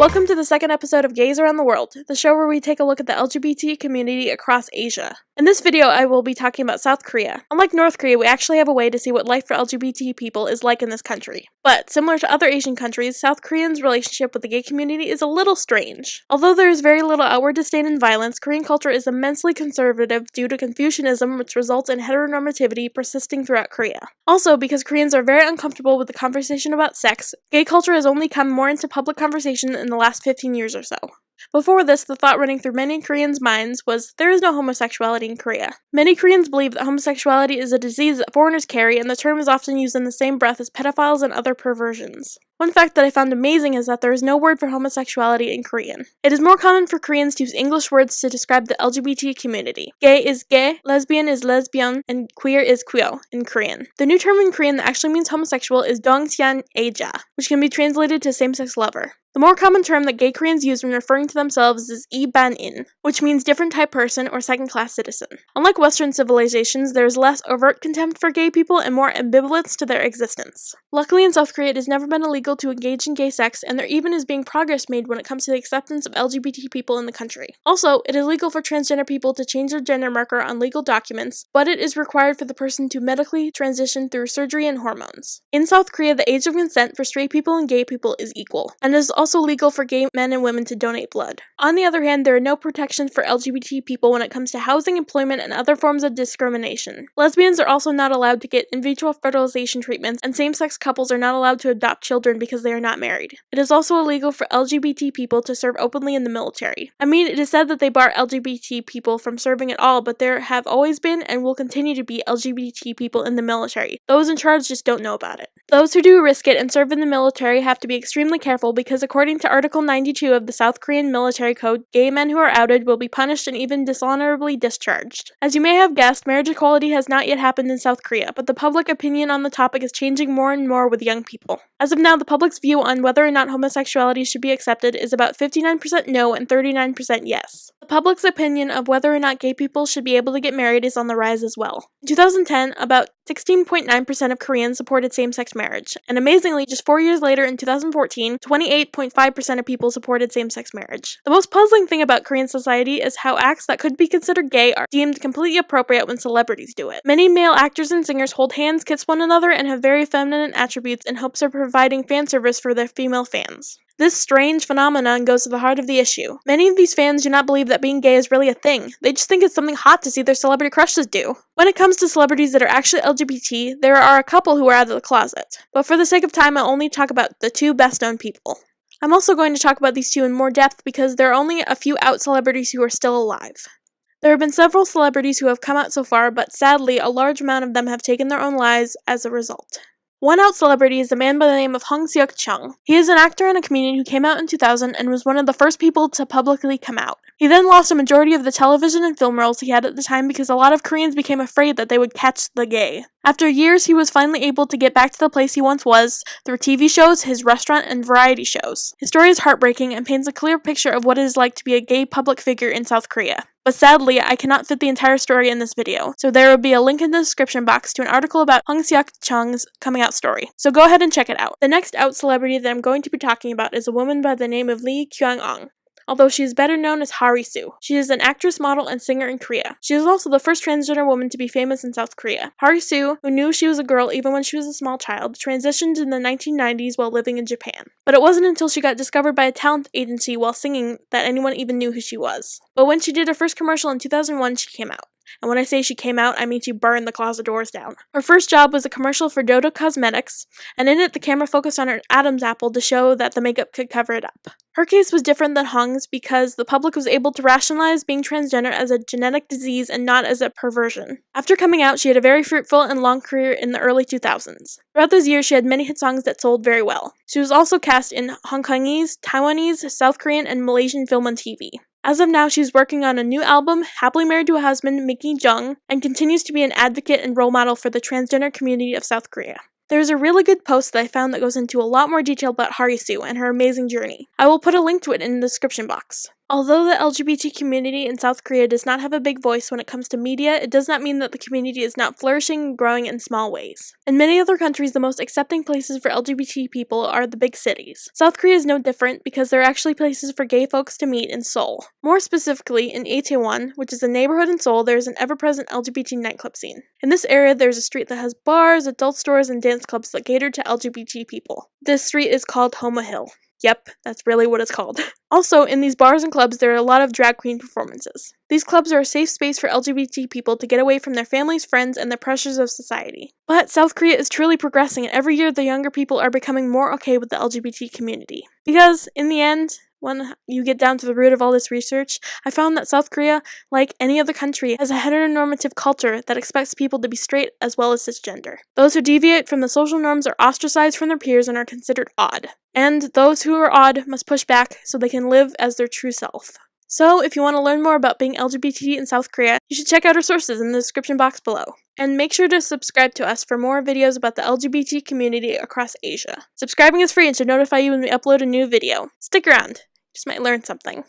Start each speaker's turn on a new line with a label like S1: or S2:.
S1: Welcome to the second episode of Gays Around the World, the show where we take a look at the LGBT community across Asia. In this video, I will be talking about South Korea. Unlike North Korea, we actually have a way to see what life for LGBT people is like in this country. But, similar to other Asian countries, South Koreans' relationship with the gay community is a little strange. Although there is very little outward disdain and violence, Korean culture is immensely conservative due to Confucianism, which results in heteronormativity persisting throughout Korea. Also, because Koreans are very uncomfortable with the conversation about sex, gay culture has only come more into public conversation in the last 15 years or so. Before this, the thought running through many Koreans' minds was, there is no homosexuality in Korea. Many Koreans believe that homosexuality is a disease that foreigners carry, and the term is often used in the same breath as pedophiles and other perversions. One fact that I found amazing is that there is no word for homosexuality in Korean. It is more common for Koreans to use English words to describe the LGBT community. Gay is gay, lesbian is lesbian, and queer is queer in Korean. The new term in Korean that actually means homosexual is dongseon애자, which can be translated to same-sex lover. The more common term that gay Koreans use when referring to themselves is 일반인, which means different type person or second-class citizen. Unlike Western civilizations, there is less overt contempt for gay people and more ambivalence to their existence. Luckily in South Korea, it has never been illegal to engage in gay sex, and there even is being progress made when it comes to the acceptance of LGBT people in the country. Also, it is legal for transgender people to change their gender marker on legal documents, but it is required for the person to medically transition through surgery and hormones. In South Korea, the age of consent for straight people and gay people is equal, and it is also legal for gay men and women to donate blood. On the other hand, there are no protections for LGBT people when it comes to housing, employment, and other forms of discrimination. Lesbians are also not allowed to get in vitro fertilization treatments, and same-sex couples are not allowed to adopt children because they are not married. It is also illegal for LGBT people to serve openly in the military. I mean, it is said that they bar LGBT people from serving at all, but there have always been and will continue to be LGBT people in the military. Those in charge just don't know about it. Those who do risk it and serve in the military have to be extremely careful because according to Article 92 of the South Korean Military Code, gay men who are outed will be punished and even dishonorably discharged. As you may have guessed, marriage equality has not yet happened in South Korea, but the public opinion on the topic is changing more and more with young people. As of now, the public's view on whether or not homosexuality should be accepted is about 59% no and 39% yes. The public's opinion of whether or not gay people should be able to get married is on the rise as well. In 2010, about 16.9% of Koreans supported same-sex marriage, and amazingly, just 4 years later in 2014, 28.5% of people supported same-sex marriage. The most puzzling thing about Korean society is how acts that could be considered gay are deemed completely appropriate when celebrities do it. Many male actors and singers hold hands, kiss one another, and have very feminine attributes in hopes of providing fan service for their female fans. This strange phenomenon goes to the heart of the issue. Many of these fans do not believe that being gay is really a thing. They just think it's something hot to see their celebrity crushes do. When it comes to celebrities that are actually LGBT, there are a couple who are out of the closet. But for the sake of time, I'll only talk about the two best-known people. I'm also going to talk about these two in more depth because there are only a few out celebrities who are still alive. There have been several celebrities who have come out so far, but sadly, a large amount of them have taken their own lives as a result. One out celebrity is a man by the name of Hong Seok-chung. He is an actor and a comedian who came out in 2000 and was one of the first people to publicly come out. He then lost a majority of the television and film roles he had at the time because a lot of Koreans became afraid that they would catch the gay. After years, he was finally able to get back to the place he once was through TV shows, his restaurant, and variety shows. His story is heartbreaking and paints a clear picture of what it is like to be a gay public figure in South Korea. But sadly, I cannot fit the entire story in this video, so there will be a link in the description box to an article about Hong Seok-chung's coming out story. So go ahead and check it out. The next out celebrity that I'm going to be talking about is a woman by the name of Lee Kyung-eung. Although she is better known as Harisu. She is an actress, model, and singer in Korea. She is also the first transgender woman to be famous in South Korea. Harisu, who knew she was a girl even when she was a small child, transitioned in the 1990s while living in Japan. But it wasn't until she got discovered by a talent agency while singing that anyone even knew who she was. But when she did her first commercial in 2001, she came out. And when I say she came out, I mean she burned the closet doors down. Her first job was a commercial for Dodo Cosmetics, and in it the camera focused on her Adam's apple to show that the makeup could cover it up. Her case was different than Hong's because the public was able to rationalize being transgender as a genetic disease and not as a perversion. After coming out, she had a very fruitful and long career in the early 2000s. Throughout those years, she had many hit songs that sold very well. She was also cast in Hong Kongese, Taiwanese, South Korean, and Malaysian film and TV. As of now, she's working on a new album, happily married to a husband, Mickey Jung, and continues to be an advocate and role model for the transgender community of South Korea. There's a really good post that I found that goes into a lot more detail about Harisu and her amazing journey. I will put a link to it in the description box. Although the LGBT community in South Korea does not have a big voice when it comes to media, it does not mean that the community is not flourishing and growing in small ways. In many other countries, the most accepting places for LGBT people are the big cities. South Korea is no different because there are actually places for gay folks to meet in Seoul. More specifically, in Itaewon, which is a neighborhood in Seoul, there is an ever-present LGBT nightclub scene. In this area, there is a street that has bars, adult stores, and dance clubs that cater to LGBT people. This street is called Homo Hill. Yep, that's really what it's called. Also, in these bars and clubs, there are a lot of drag queen performances. These clubs are a safe space for LGBT people to get away from their families, friends, and the pressures of society. But South Korea is truly progressing, and every year the younger people are becoming more okay with the LGBT community. Because, in the end, when you get down to the root of all this research, I found that South Korea, like any other country, has a heteronormative culture that expects people to be straight as well as cisgender. Those who deviate from the social norms are ostracized from their peers and are considered odd. And those who are odd must push back so they can live as their true self. So, if you want to learn more about being LGBT in South Korea, you should check out our sources in the description box below. And make sure to subscribe to us for more videos about the LGBT community across Asia. Subscribing is free and should notify you when we upload a new video. Stick around. Just might learn something.